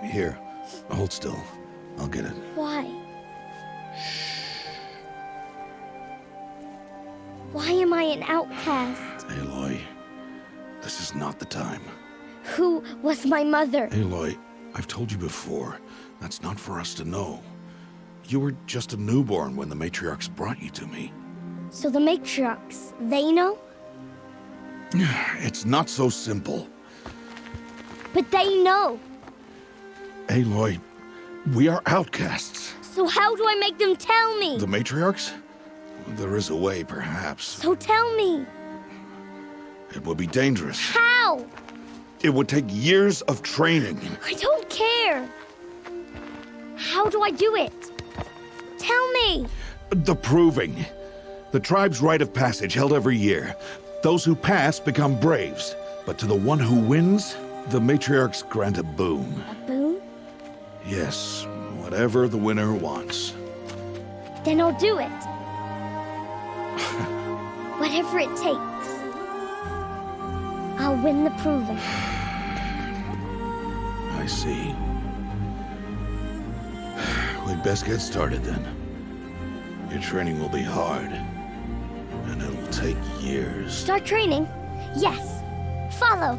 Here, hold still. I'll get it. Why? Why am I an outcast? Aloy, this is not the time. Who was my mother? Aloy, I've told you before, that's not for us to know. You were just a newborn when the matriarchs brought you to me. So the matriarchs, they know? It's not so simple. But they know. Aloy, we are outcasts. So how do I make them tell me? The matriarchs? There is a way, perhaps. So tell me. It would be dangerous. How? It would take years of training. I don't care. How do I do it? Tell me. The proving. The tribe's rite of passage held every year. Those who pass become braves. But to the one who wins, the matriarchs grant a boon. A boon? Yes, whatever the winner wants. Then I'll do it. Whatever it takes. I'll win the proving. I see. We'd best get started then. Your training will be hard, and it'll take years. Start training? Yes. Follow.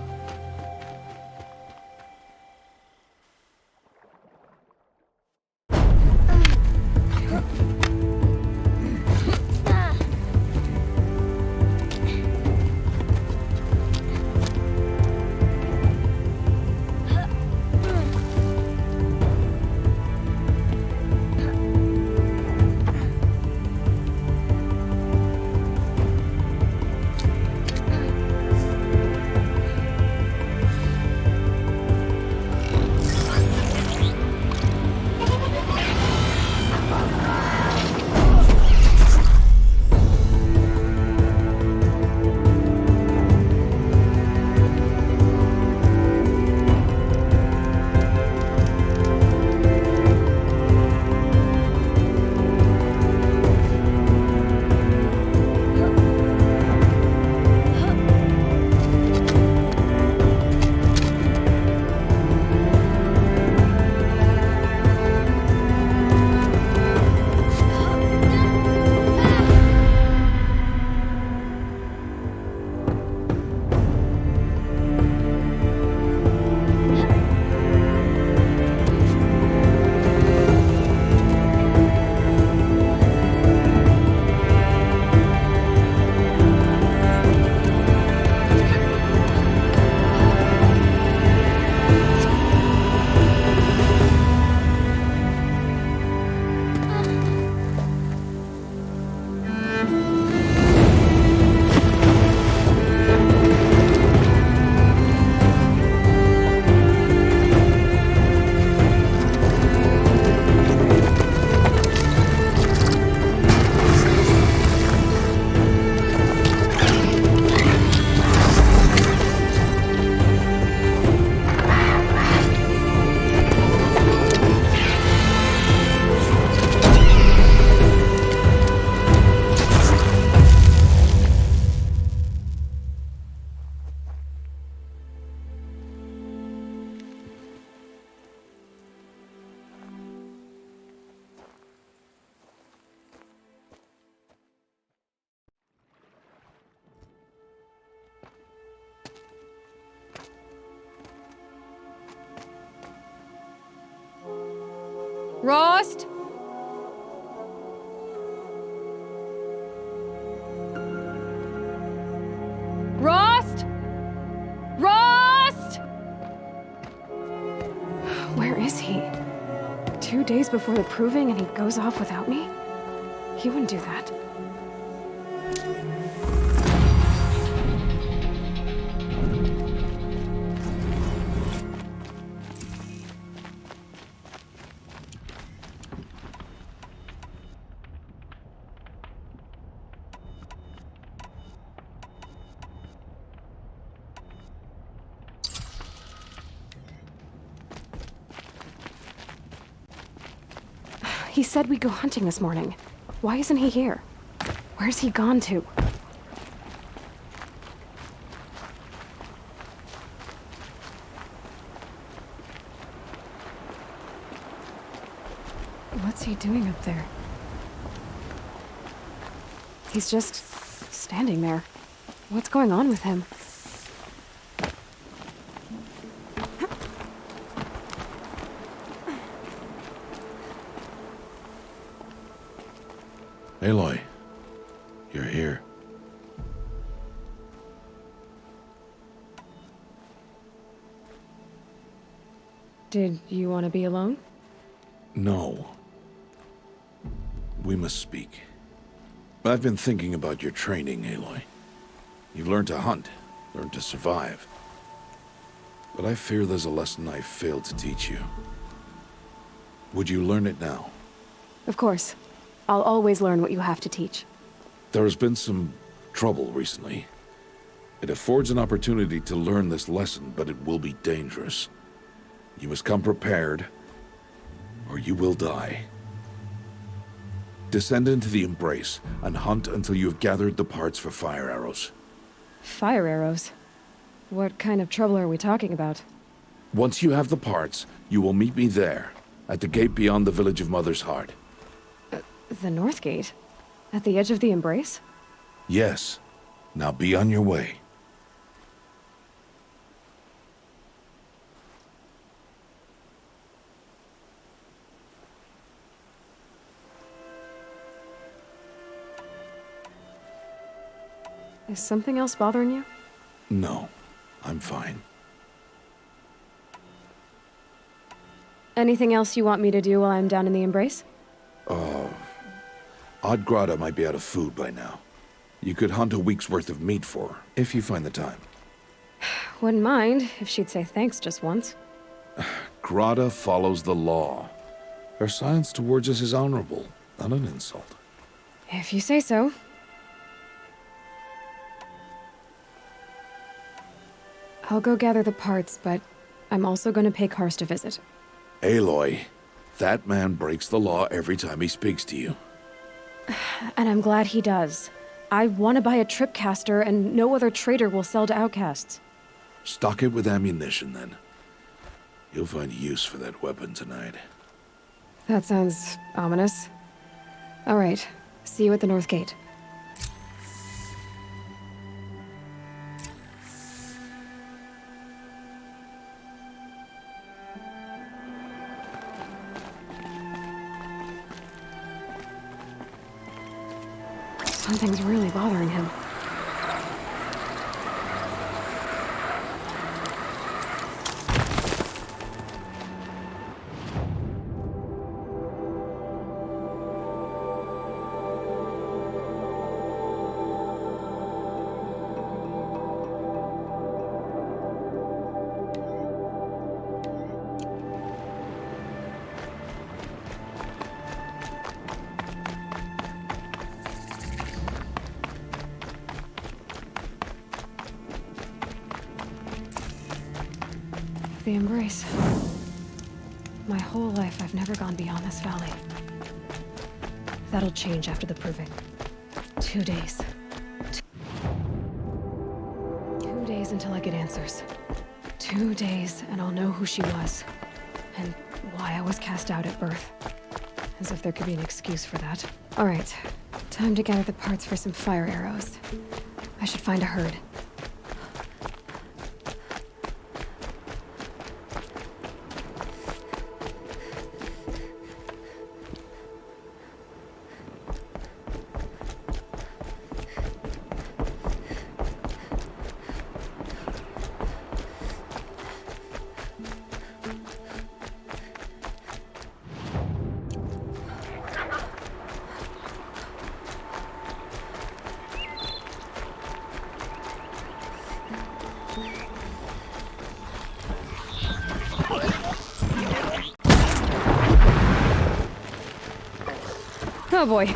Rost? Rost? Rost? Where is he? 2 days before the proving and he goes off without me? He wouldn't do that. He said we'd go hunting this morning. Why isn't he here? Where's he gone to? What's he doing up there? He's just standing there. What's going on with him? Aloy, you're here. Did you want to be alone? No. We must speak. I've been thinking about your training, Aloy. You've learned to hunt, learned to survive. But I fear there's a lesson I failed to teach you. Would you learn it now? Of course. I'll always learn what you have to teach. There has been some trouble recently. It affords an opportunity to learn this lesson, but it will be dangerous. You must come prepared, or you will die. Descend into the Embrace and hunt until you have gathered the parts for fire arrows. Fire arrows? What kind of trouble are we talking about? Once you have the parts, you will meet me there, at the gate beyond the village of Mother's Heart. The North Gate? At the edge of the Embrace? Yes. Now be on your way. Is something else bothering you? No, I'm fine. Anything else you want me to do while I'm down in the Embrace? Odd Grata might be out of food by now. You could hunt a week's worth of meat for her, if you find the time. Wouldn't mind if she'd say thanks just once. Grata follows the law. Her silence towards us is honorable, not an insult. If you say so. I'll go gather the parts, but I'm also going to pay Karst a visit. Aloy, that man breaks the law every time he speaks to you. And I'm glad he does. I want to buy a tripcaster, and no other trader will sell to outcasts. Stock it with ammunition, then. You'll find use for that weapon tonight. That sounds ominous. All right, see you at the North Gate. Something's really bothering him. The Embrace. My whole life, I've never gone beyond this valley. That'll change after the proving. 2 days. 2 days until I get answers. 2 days, and I'll know who she was. And why I was cast out at birth. As if there could be an excuse for that. All right, time to gather the parts for some fire arrows. I should find a herd. Oh boy.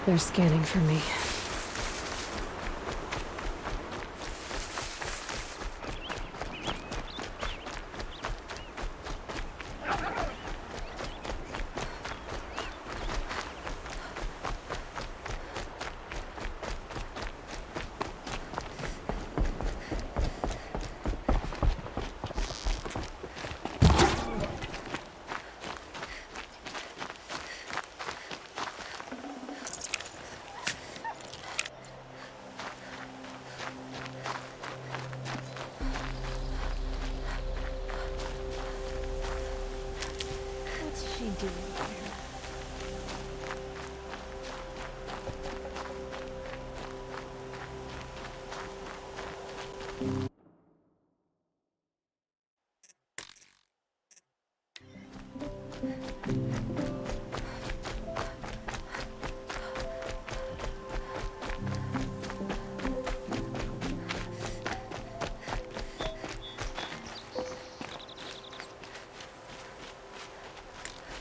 They're scanning for me. What's she doing here?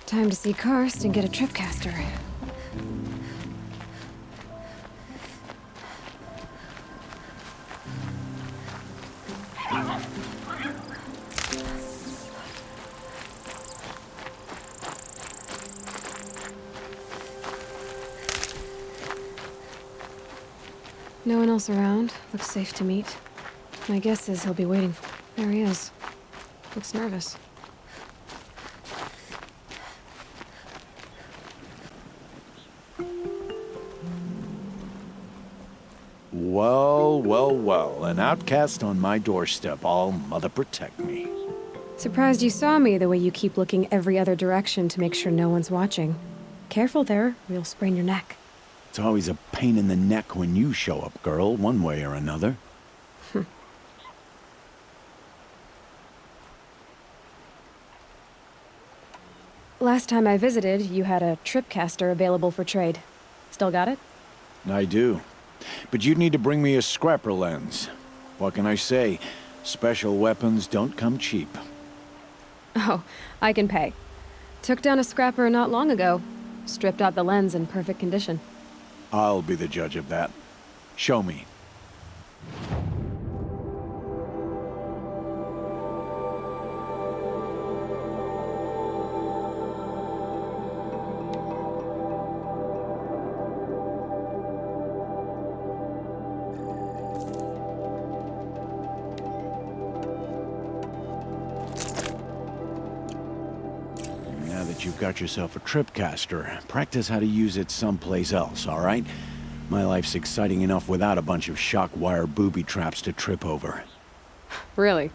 Time to see Karst and get a tripcaster. No one else around. Looks safe to meet. My guess is he'll be waiting for... There he is. Looks nervous. Well, well, well. An outcast on my doorstep. All mother protect me. Surprised you saw me the way you keep looking every other direction to make sure no one's watching. Careful there, or you'll sprain your neck. It's always a pain in the neck when you show up, girl, one way or another. Last time I visited, you had a tripcaster available for trade. Still got it? I do. But you'd need to bring me a scrapper lens. What can I say? Special weapons don't come cheap. Oh, I can pay. Took down a scrapper not long ago. Stripped out the lens in perfect condition. I'll be the judge of that. Show me. Now that you've got yourself a tripcaster, practice how to use it someplace else, all right? My life's exciting enough without a bunch of shock wire booby traps to trip over. Really?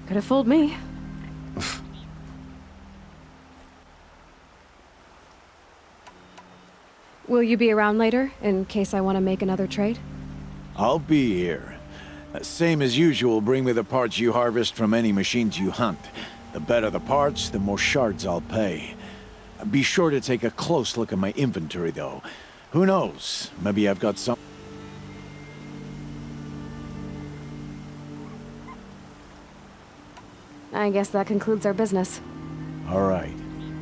Could have fooled me. Will you be around later, in case I want to make another trade? I'll be here. Same as usual, bring me the parts you harvest from any machines you hunt. The better the parts, the more shards I'll pay. Be sure to take a close look at my inventory, though. Who knows? Maybe I've got some... I guess that concludes our business. All right.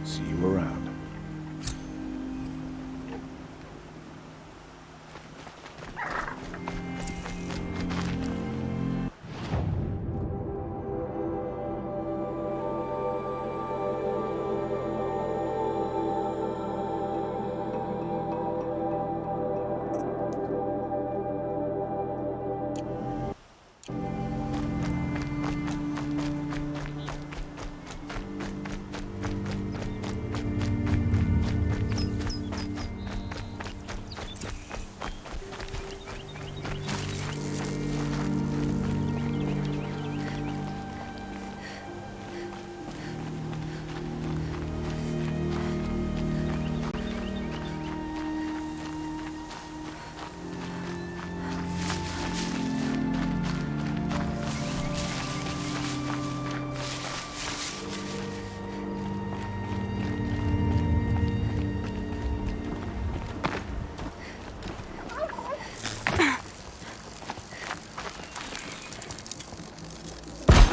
See you around.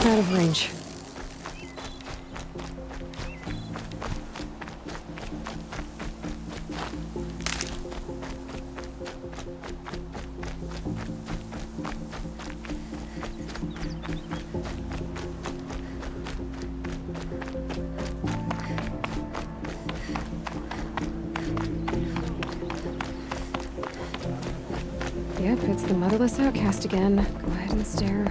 Out of range. it's the motherless outcast again, go ahead and stare.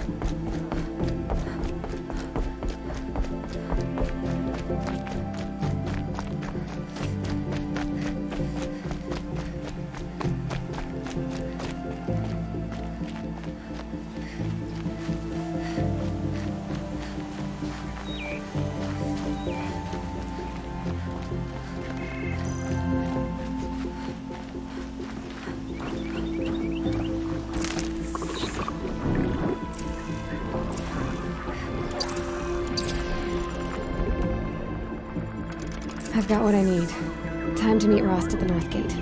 I've got what I need. Time to meet Rost at the North Gate.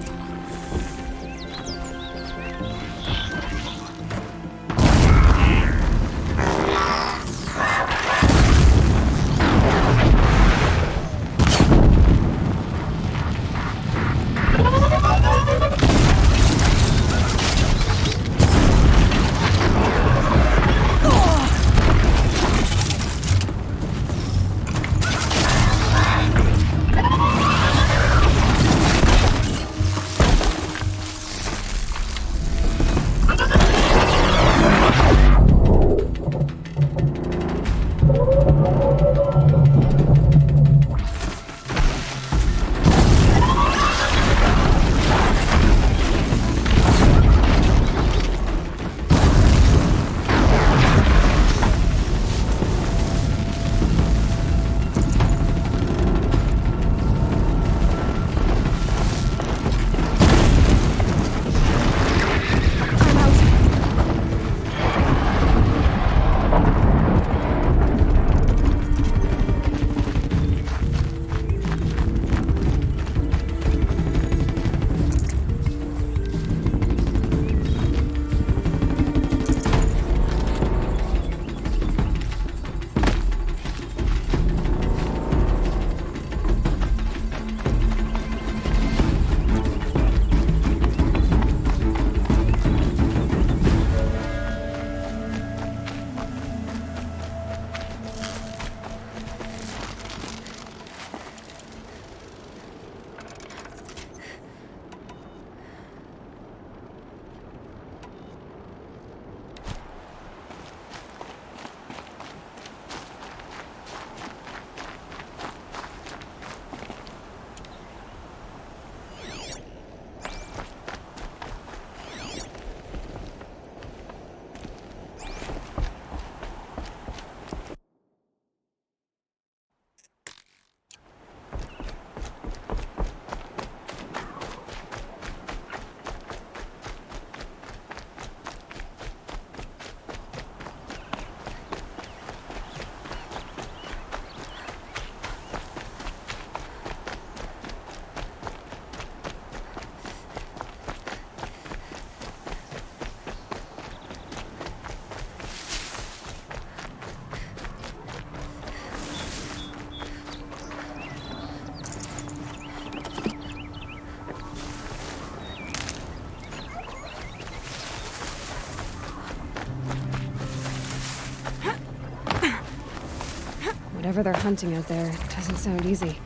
Whatever they're hunting out there, it doesn't sound easy.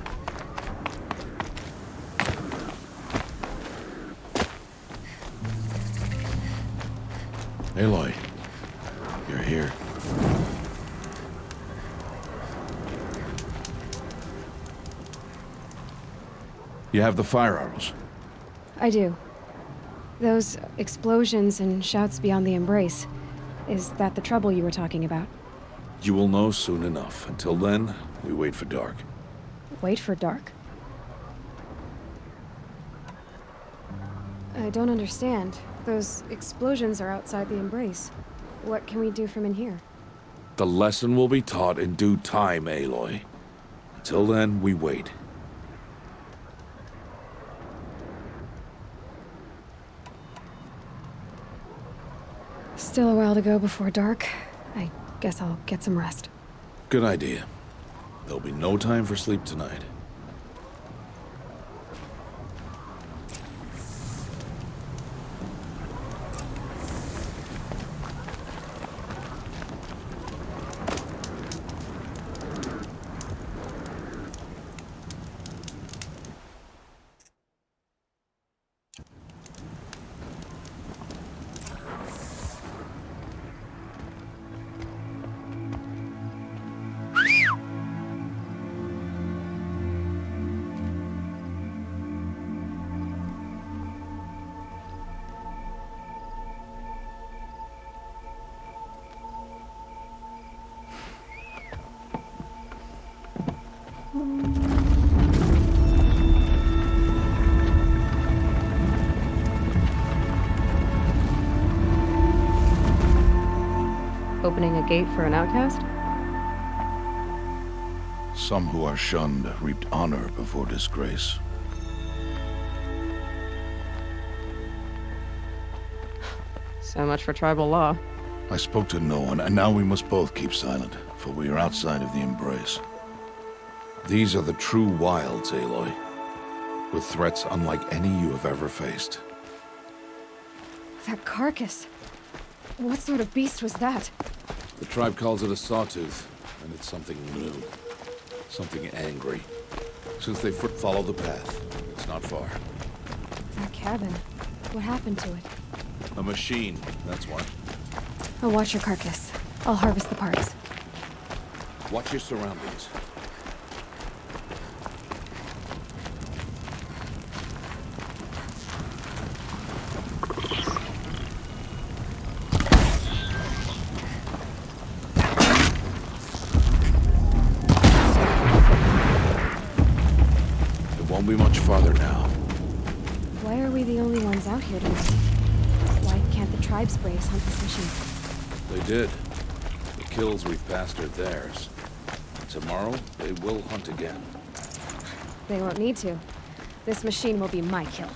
Aloy, you're here. You have the fire arrows. I do. Those explosions and shouts beyond the embrace. Is that the trouble you were talking about? You will know soon enough. Until then, we wait for dark. Wait for dark? I don't understand. Those explosions are outside the embrace. What can we do from in here? The lesson will be taught in due time, Aloy. Until then, we wait. Still a while to go before dark. I guess I'll get some rest. Good idea. There'll be no time for sleep tonight. opening a gate for an outcast? Some who are shunned reaped honor before disgrace. So much for tribal law. I spoke to no one, and now we must both keep silent, for we are outside of the Embrace. These are the true wilds, Aloy, with threats unlike any you have ever faced. That carcass. What sort of beast was that? The tribe calls it a sawtooth, and it's something new. Something angry. Since they follow the path, it's not far. That cabin. What happened to it? A machine, that's what. I'll watch your carcass. I'll harvest the parts. Watch your surroundings. It won't be much farther now. Why are we the only ones out here tonight? Why can't the tribe's braves hunt this machine? They did. The kills we've passed are theirs. Tomorrow, they will hunt again. They won't need to. This machine will be my kill.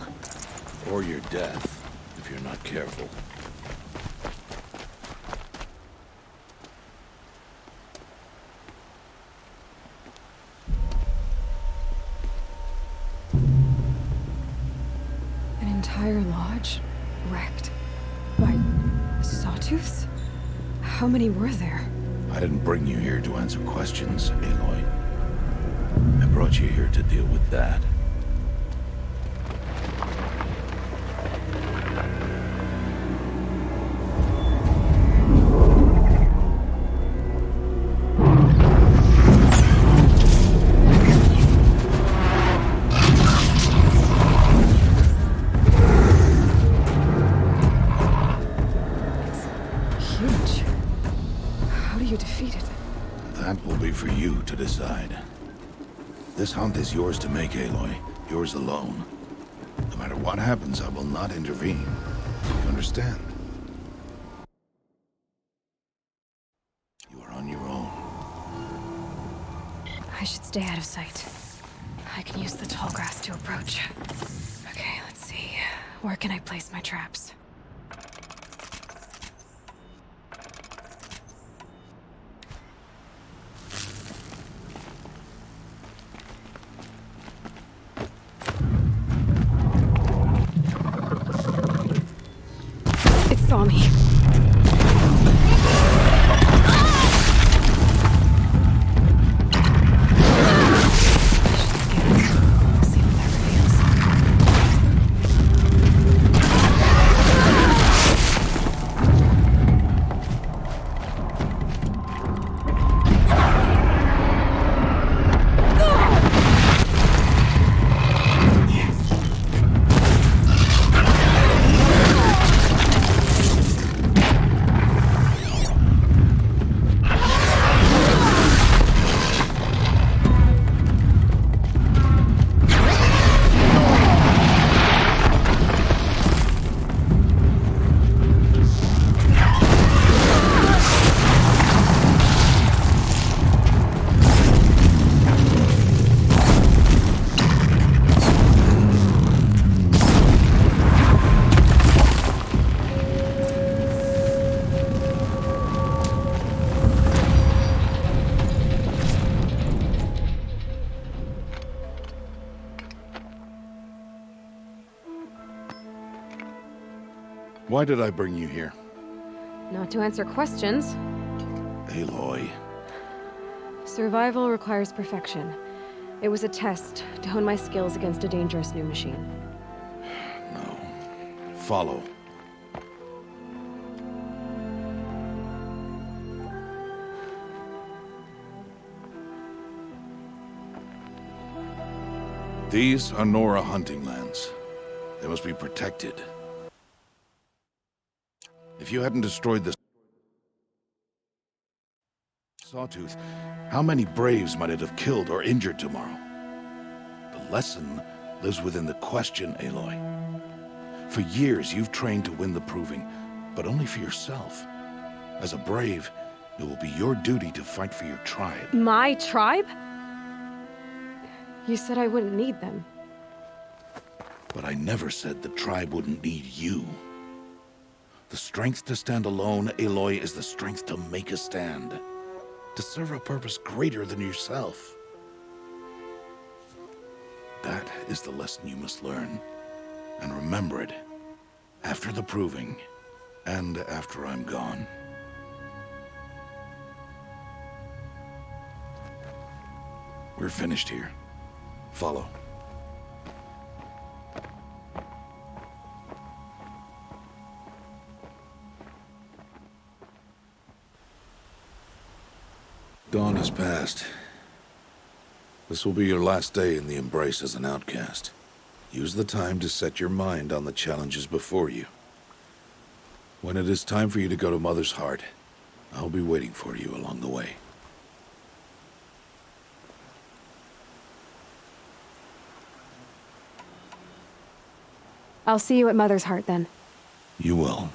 Or your death, if you're not careful. An entire lodge wrecked by sawtooths? How many were there? I didn't bring you here to answer questions, Aloy. I brought you here to deal with that. Huge. How do you defeat it? That will be for you to decide. This hunt is yours to make, Aloy. Yours alone. No matter what happens, I will not intervene. You understand? You are on your own. I should stay out of sight. I can use the tall grass to approach. Okay, let's see. Where can I place my traps? It saw me. See what that reveals. Why did I bring you here? Not to answer questions. Aloy. Survival requires perfection. It was a test to hone my skills against a dangerous new machine. No. Follow. These are Nora hunting lands. They must be protected. If you hadn't destroyed the Sawtooth, how many Braves might it have killed or injured tomorrow? The lesson lives within the question, Aloy. For years, you've trained to win the Proving, but only for yourself. As a Brave, It will be your duty to fight for your tribe. My tribe? You said I wouldn't need them. But I never said the tribe wouldn't need you. The strength to stand alone, Aloy, is the strength to make a stand. To serve a purpose greater than yourself. That is the lesson you must learn. And remember it. After the proving, and after I'm gone. We're finished here. Follow. Dawn has passed. This will be your last day in the Embrace as an outcast. Use the time to set your mind on the challenges before you. When it is time for you to go to Mother's Heart, I'll be waiting for you along the way. I'll see you at Mother's Heart then. You will.